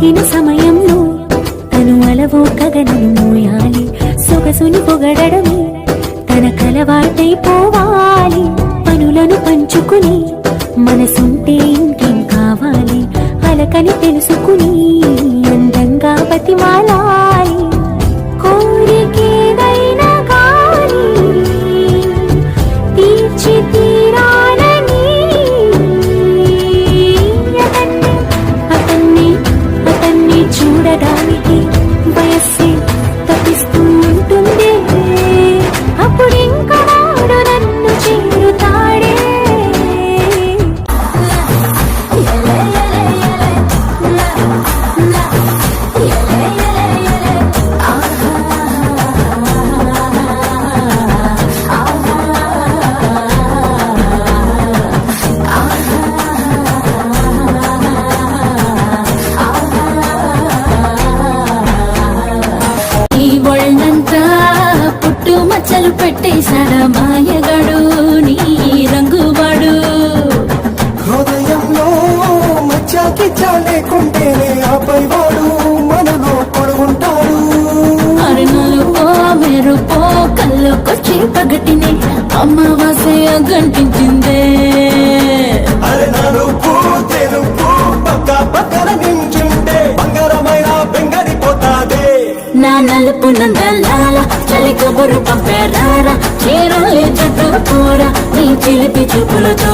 తగిన సమయంలో తను అలవో కగనను మోయాలి. సొగసుని పొగడమే తన కలవాటైపోవాలి. పనులను పంచుకుని మనసుంటే ఇంకేం కావాలి. అలకని తెలుసుకుని అందంగా బతిమాలాలి. కోరికేదైనా గాని తీర్చి తీరాలని అతన్ని చూడడానికి వయస్సే తప్పిస్తూ ఉంటుంది. అప్పుడింకా వాడు నన్ను చేరుతాడే. మచ్చలు పెట్టేశాడా మాయగాడు నీ రంగువాడు. హృదయంలో మచ్చాకి చాలేకుంటేనే ఆపై వాడు మనలో పొడుగుంటాడు. అరణలుపో మెరుపో కళ్ళకొచ్చి పగటిని అమావాస్య గంటించిందే. అరణలుపు తెలుపు పక్క పక్కన నించుంటే బంగారమైన బెంగరిపోతాదే. నా నలుపు నందలాల చలి కబురు పంపారా. చీరలే చుట్టూ కూర నీ చిలిపి చూపులతో